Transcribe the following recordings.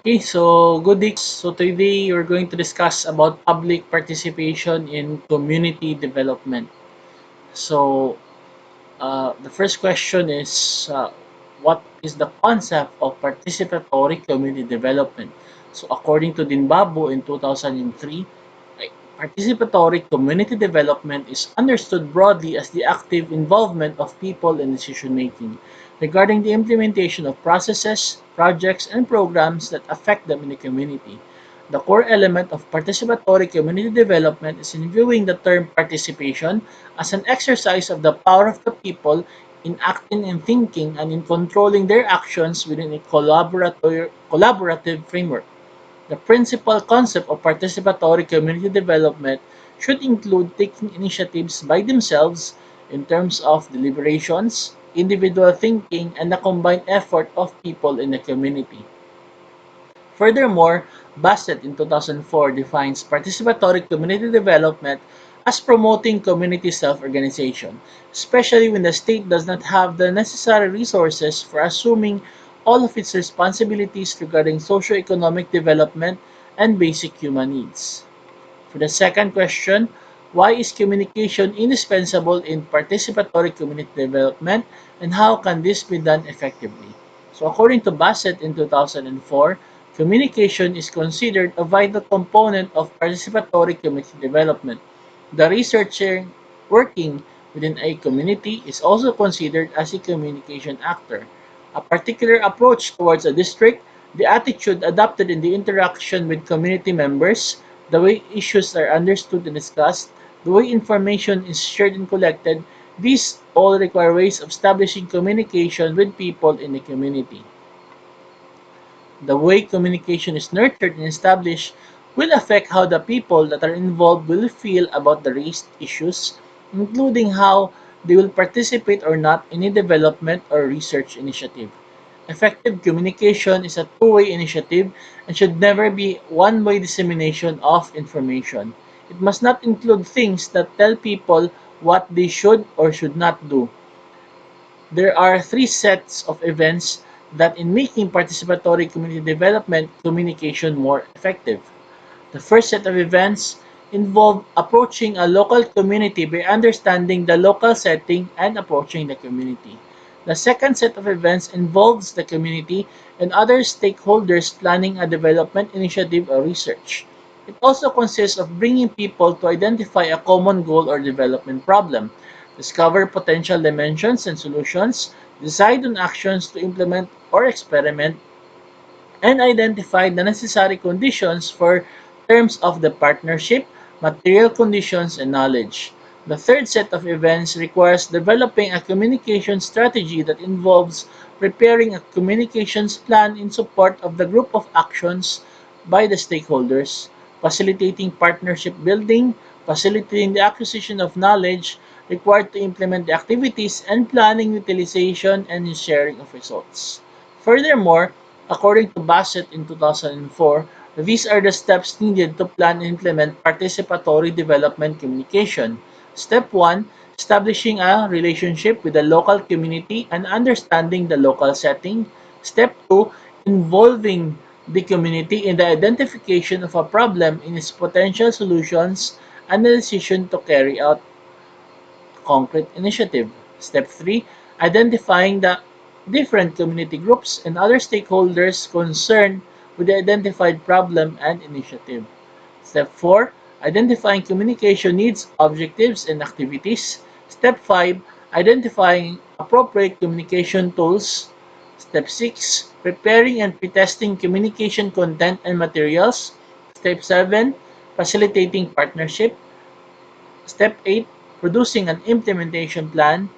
Okay, so good day. So today we're going to discuss about public participation in community development. So the first question is, what is the concept of participatory community development? So according to Dinbabo in 2003, like, participatory community development is understood broadly as the active involvement of people in decision making regarding the implementation of processes, projects, and programs that affect them in the community. The core element of participatory community development is in viewing the term participation as an exercise of the power of the people in acting and thinking and in controlling their actions within a collaborative framework. The principal concept of participatory community development should include taking initiatives by themselves in terms of deliberations, individual thinking, and the combined effort of people in the community. Furthermore, Bassett in 2004 defines participatory community development as promoting community self-organization, especially when the state does not have the necessary resources for assuming all of its responsibilities regarding socio-economic development and basic human needs. For the second question, why is communication indispensable in participatory community development and how can this be done effectively? So according to Bassett in 2004, communication is considered a vital component of participatory community development. The researcher working within a community is also considered as a communication actor. A particular approach towards a district, the attitude adopted in the interaction with community members, the way issues are understood and discussed, the way information is shared and collected, these all require ways of establishing communication with people in the community. The way communication is nurtured and established will affect how the people that are involved will feel about the raised issues, including how they will participate or not in a development or research initiative. Effective communication is a two-way initiative and should never be one-way dissemination of information. It must not include things that tell people what they should or should not do. There are three sets of events that in making participatory community development communication more effective. The first set of events involve approaching a local community by understanding the local setting and approaching the community. The second set of events involves the community and other stakeholders planning a development initiative or research. It also consists of bringing people to identify a common goal or development problem, discover potential dimensions and solutions, decide on actions to implement or experiment, and identify the necessary conditions for terms of the partnership, material conditions, and knowledge. The third set of events requires developing a communication strategy that involves preparing a communications plan in support of the group of actions by the stakeholders, facilitating partnership building, facilitating the acquisition of knowledge required to implement the activities, and planning utilization and sharing of results. Furthermore, according to Bassett in 2004, these are the steps needed to plan and implement participatory development communication. Step 1, establishing a relationship with the local community and understanding the local setting. Step 2, involving the community in the identification of a problem in its potential solutions and the decision to carry out concrete initiative. Step 3, identifying the different community groups and other stakeholders concerned with the identified problem and initiative. Step 4, identifying communication needs, objectives, and activities. Step 5, identifying appropriate communication tools. Step 6, preparing and pretesting communication content and materials. Step 7, facilitating partnership. Step 8, producing an implementation plan.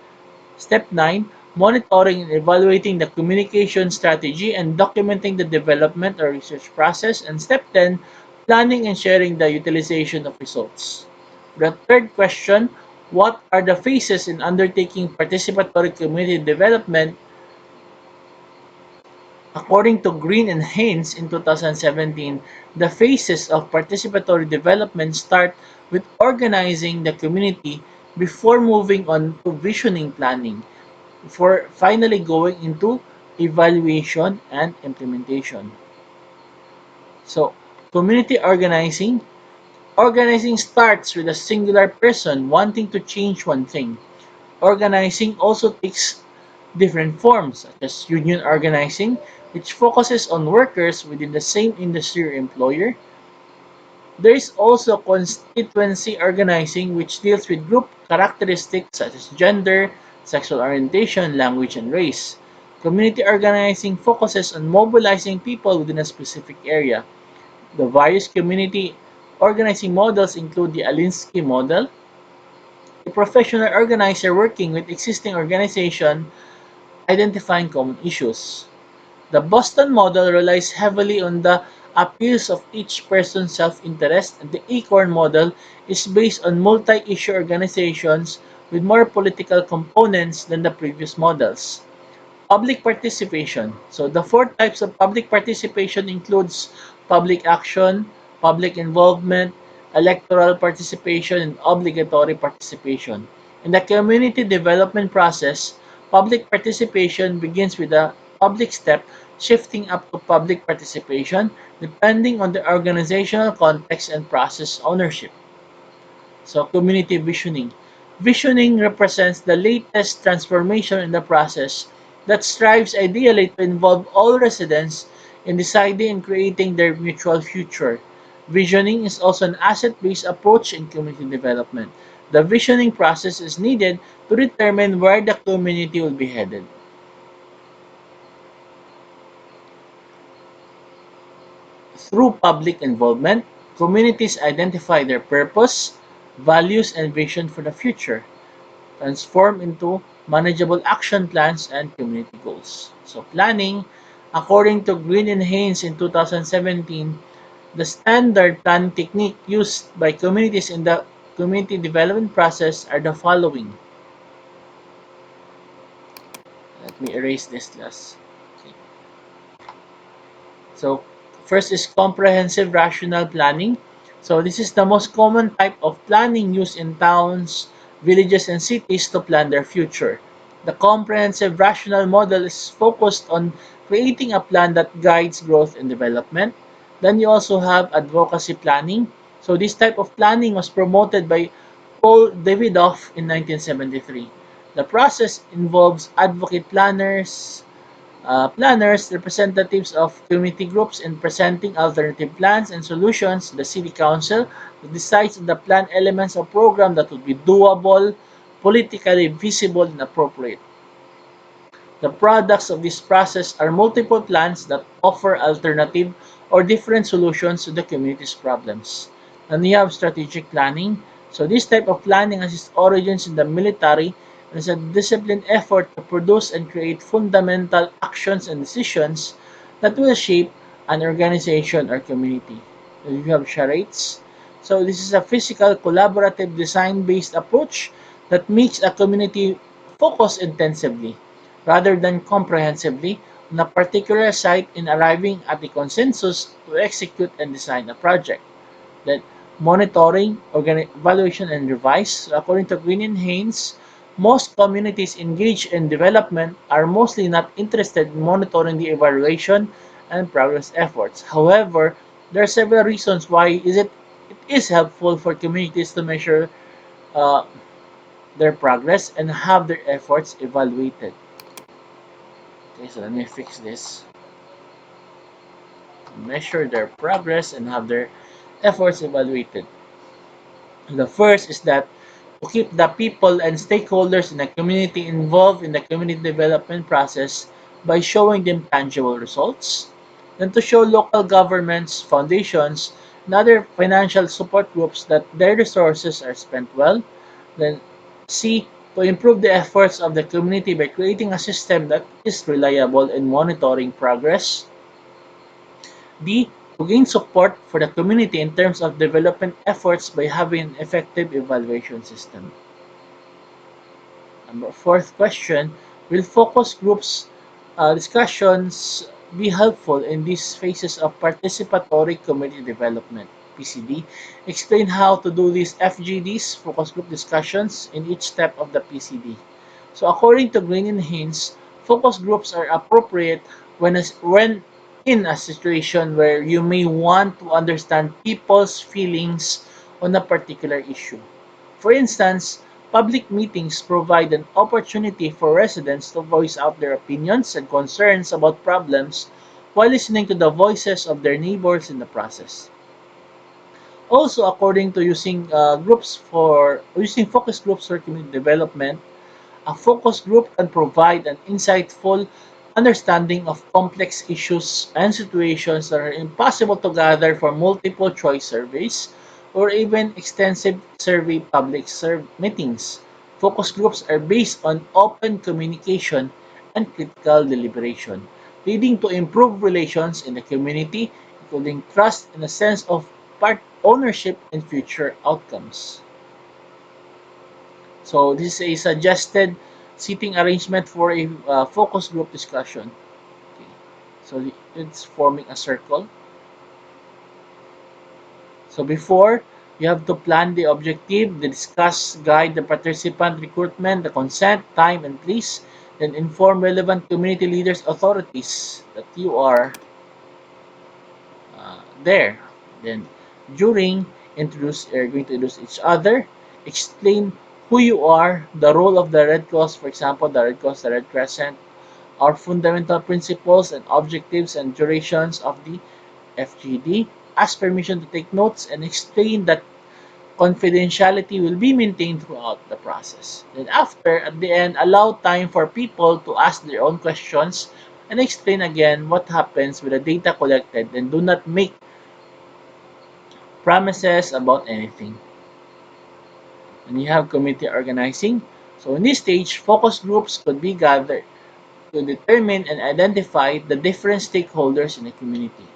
Step 9, monitoring and evaluating the communication strategy and documenting the development or research process. And step 10, planning and sharing the utilization of results. The third question, what are the phases in undertaking participatory community development? According to Green and Haynes in 2017, the phases of participatory development start with organizing the community before moving on to visioning planning, before finally going into evaluation and implementation. So, community organizing. Organizing starts with a singular person wanting to change one thing. Organizing also takes different forms, such as union organizing, which focuses on workers within the same industry or employer. There is also constituency organizing, which deals with group characteristics such as gender, sexual orientation, language, and race. Community organizing focuses on mobilizing people within a specific area. The various community organizing models include the Alinsky model, a professional organizer working with existing organization identifying common issues. The Boston model relies heavily on the appeals of each person's self-interest, and the Acorn model is based on multi-issue organizations with more political components than the previous models. Public participation. So the four types of public participation includes public action, public involvement, electoral participation, and obligatory participation. In the community development process, public participation begins with a public step, shifting up to public participation depending on the organizational context and process ownership. So, community visioning. Visioning represents the latest transformation in the process that strives ideally to involve all residents in deciding and creating their mutual future. Visioning is also an asset-based approach in community development. The visioning process is needed to determine where the community will be headed. Through public involvement, communities identify their purpose, values, and vision for the future, transform into manageable action plans and community goals. So planning, according to Green and Haynes in 2017, the standard planning technique used by communities in the community development process are the following. Let me erase this last. Okay. So first is comprehensive rational planning. So this is the most common type of planning used in towns, villages, and cities to plan their future. The comprehensive rational model is focused on creating a plan that guides growth and development. Then you also have advocacy planning. So this type of planning was promoted by Paul Davidoff in 1973. The process involves advocate planners, representatives of community groups in presenting alternative plans and solutions to the city council that decides on the plan elements of program that would be doable, politically visible, and appropriate. The products of this process are multiple plans that offer alternative or different solutions to the community's problems. And we have strategic planning. So this type of planning has its origins in the military and is a disciplined effort to produce and create fundamental actions and decisions that will shape an organization or community. And you have charades. So this is a physical, collaborative, design-based approach that makes a community focus intensively rather than comprehensively on a particular site in arriving at a consensus to execute and design a project. Then monitoring, evaluation, and revise. So according to Green and Haynes, most communities engaged in development are mostly not interested in monitoring the evaluation and progress efforts. However, there are several reasons why it is helpful for communities to measure uh, their progress and have their efforts evaluated. Okay, so let me fix this. Measure their progress and have their efforts evaluated. The first is that to keep the people and stakeholders in the community involved in the community development process by showing them tangible results. Then to show local governments, foundations, and other financial support groups that their resources are spent well. Then C, to improve the efforts of the community by creating a system that is reliable in monitoring progress. D, to gain support for the community in terms of development efforts by having an effective evaluation system. Number fourth question, will focus groups discussions be helpful in these phases of participatory community development? PCD. Explain how to do these FGDs, focus group discussions, in each step of the PCD. So according to Green and Haynes, focus groups are appropriate when in a situation where you may want to understand people's feelings on a particular issue. For instance, public meetings provide an opportunity for residents to voice out their opinions and concerns about problems while listening to the voices of their neighbors in the process. Also, according to using focus groups for community development, a focus group can provide an insightful understanding of complex issues and situations that are impossible to gather from multiple choice surveys or even extensive survey meetings. Focus groups are based on open communication and critical deliberation, leading to improved relations in the community, including trust and a sense of part ownership in future outcomes. So this is a suggested seating arrangement for a focus group discussion. Okay. So it's forming a circle. So before, you have to plan the objective, the discuss, guide the participant recruitment, the consent, time, and place. Then inform relevant community leaders, authorities that you are there. Then during, you're going to introduce each other, explain who you are, the role of the Red Cross, for example, the Red Cross, the Red Crescent, our fundamental principles and objectives and durations of the FGD, ask permission to take notes, and explain that confidentiality will be maintained throughout the process. Then after, at the end, allow time for people to ask their own questions and explain again what happens with the data collected, and do not make promises about anything. And you have committee organizing. So in this stage, focus groups could be gathered to determine and identify the different stakeholders in the community,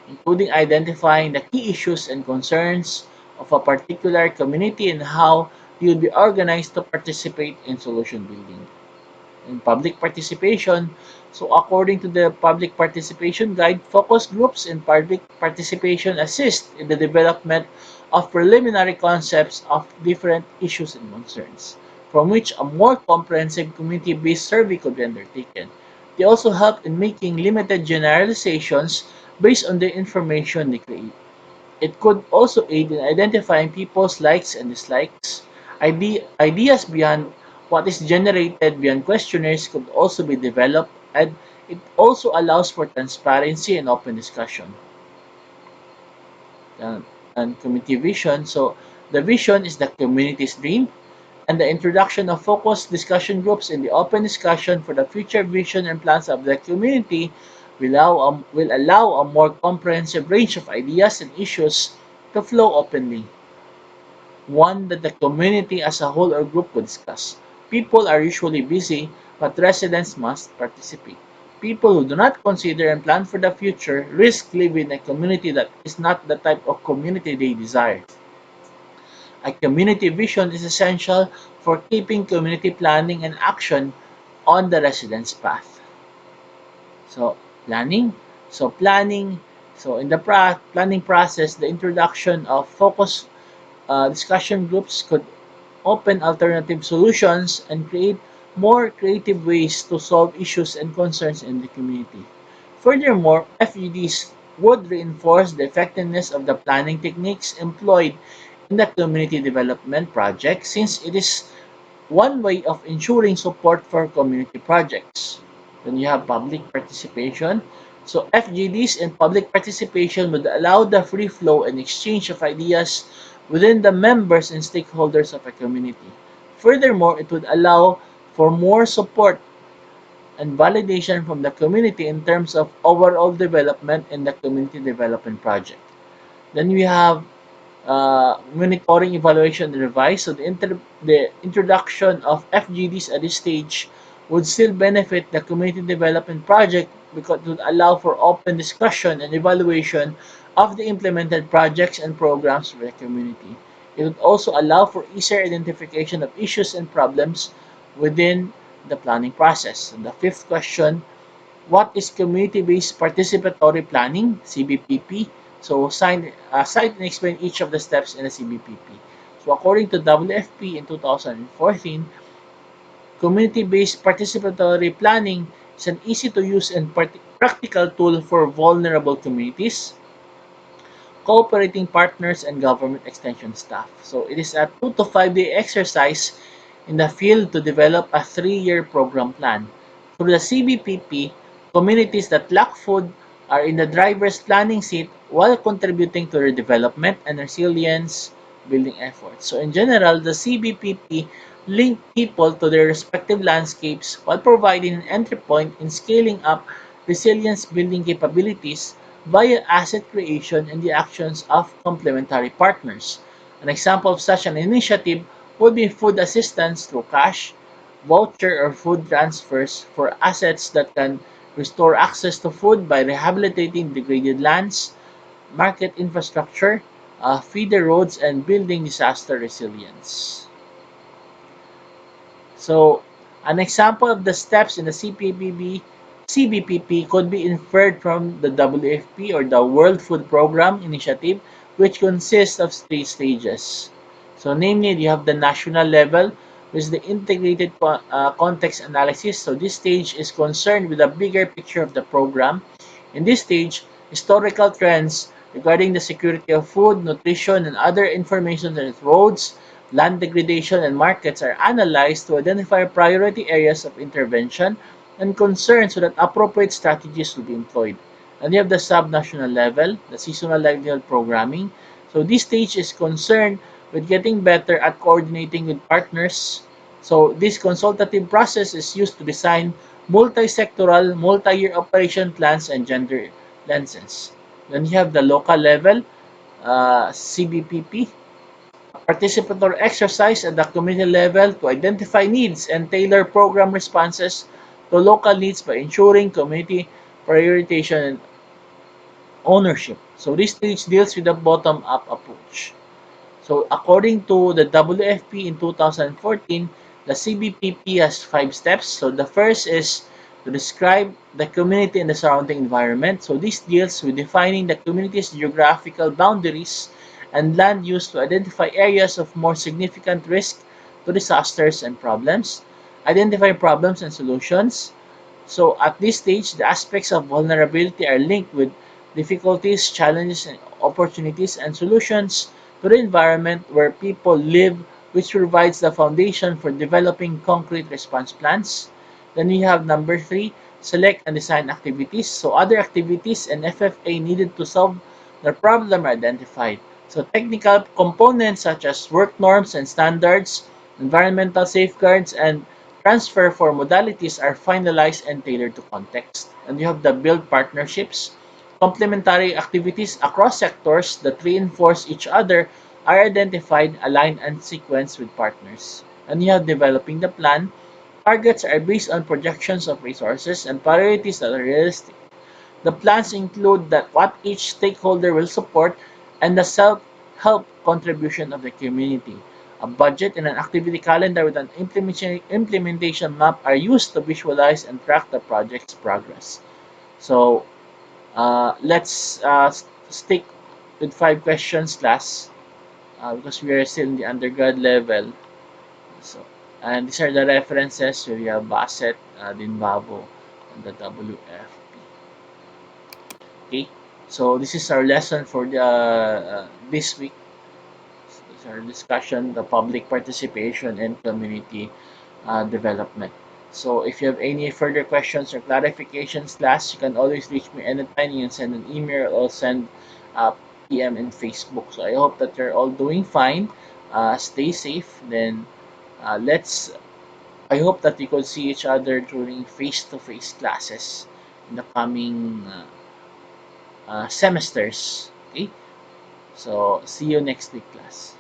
including identifying the key issues and concerns of a particular community and how you will be organized to participate in solution building. In public participation, so according to the public participation guide, focus groups and public participation assist in the development of preliminary concepts of different issues and concerns, from which a more comprehensive community-based survey could be undertaken. They also help in making limited generalizations based on the information they create. It could also aid in identifying people's likes and dislikes. Ideas beyond what is generated beyond questionnaires could also be developed, and it also allows for transparency and open discussion. Uh, and community vision. So the vision is the community's dream, and the introduction of focused discussion groups in the open discussion for the future vision and plans of the community will allow a more comprehensive range of ideas and issues to flow openly, one that the community as a whole or group could discuss. People are usually busy, but residents must participate. People who do not consider and plan for the future risk living in a community that is not the type of community they desire. A community vision is essential for keeping community planning and action on the residents' path. So, planning. So, planning. So, in the planning process, the introduction of focus discussion groups could open alternative solutions and create more creative ways to solve issues and concerns in the community. Furthermore, FEDs would reinforce the effectiveness of the planning techniques employed in the community development project, since it is one way of ensuring support for community projects. Then you have public participation. So FGDs and public participation would allow the free flow and exchange of ideas within the members and stakeholders of a community. Furthermore, it would allow for more support and validation from the community in terms of overall development in the community development project. Then we have monitoring, evaluation, and revise. So the introduction of FGDs at this stage would still benefit the community development project because it would allow for open discussion and evaluation of the implemented projects and programs for the community. It would also allow for easier identification of issues and problems within the planning process. And the fifth question, what is community-based participatory planning, CBPP? So cite and explain each of the steps in the CBPP. So according to WFP in 2014, community-based participatory planning It's an easy to use and practical tool for vulnerable communities, cooperating partners, and government extension staff. So it is a 2 to 5 day exercise in the field to develop a 3-year program plan. Through the CBPP, communities that lack food are in the driver's planning seat while contributing to their development and resilience building efforts. So in general, the CBPP link people to their respective landscapes while providing an entry point in scaling up resilience building capabilities via asset creation and the actions of complementary partners. An example of such an initiative would be food assistance through cash, voucher, or food transfers for assets that can restore access to food by rehabilitating degraded lands, market infrastructure, feeder roads, and building disaster resilience. So, an example of the steps in the CBPP could be inferred from the WFP or the World Food Program initiative, which consists of 3 stages. So, namely, you have the national level, which is the integrated context analysis. So, this stage is concerned with a bigger picture of the program. In this stage, historical trends regarding the security of food, nutrition, and other information such as roads, land degradation, and markets are analyzed to identify priority areas of intervention and concern so that appropriate strategies will be employed. And you have the subnational level, the seasonal livelihood programming. So this stage is concerned with getting better at coordinating with partners. So this consultative process is used to design multi-sectoral, multi-year operation plans and gender lenses. Then you have the local level, CBPP, participatory exercise at the community level to identify needs and tailor program responses to local needs by ensuring community prioritization and ownership. So this stage deals with the bottom-up approach. So according to the WFP in 2014, the CBPP has 5 steps. So the first is to describe the community and the surrounding environment. So this deals with defining the community's geographical boundaries and land use to identify areas of more significant risk to disasters and problems, identify problems and solutions. So at this stage, the aspects of vulnerability are linked with difficulties, challenges, and opportunities and solutions to the environment where people live, which provides the foundation for developing concrete response plans. Then we have number 3, select and design activities. So other activities and FFA needed to solve the problem are identified. So technical components such as work norms and standards, environmental safeguards, and transfer for modalities are finalized and tailored to context. And you have the build partnerships. Complementary activities across sectors that reinforce each other are identified, aligned, and sequenced with partners. And you have developing the plan. Targets are based on projections of resources and priorities that are realistic. The plans include that what each stakeholder will support and the self-help contribution of the community. A budget and an activity calendar with an implementation map are used to visualize and track the project's progress. So let's stick with 5 questions class because we are still in the undergrad level. So, and these are the references. So we have Bassett, Dinbabo, and the WFP. Okay, so this is our lesson for the this week. So this is our discussion, the public participation and community development. So if you have any further questions or clarifications, class, you can always reach me anytime. You can send an email or send a PM in Facebook. So I hope that you're all doing fine. Stay safe. Then let's. I hope that we could see each other during face-to-face classes in the coming semesters. Okay. So see you next week, class.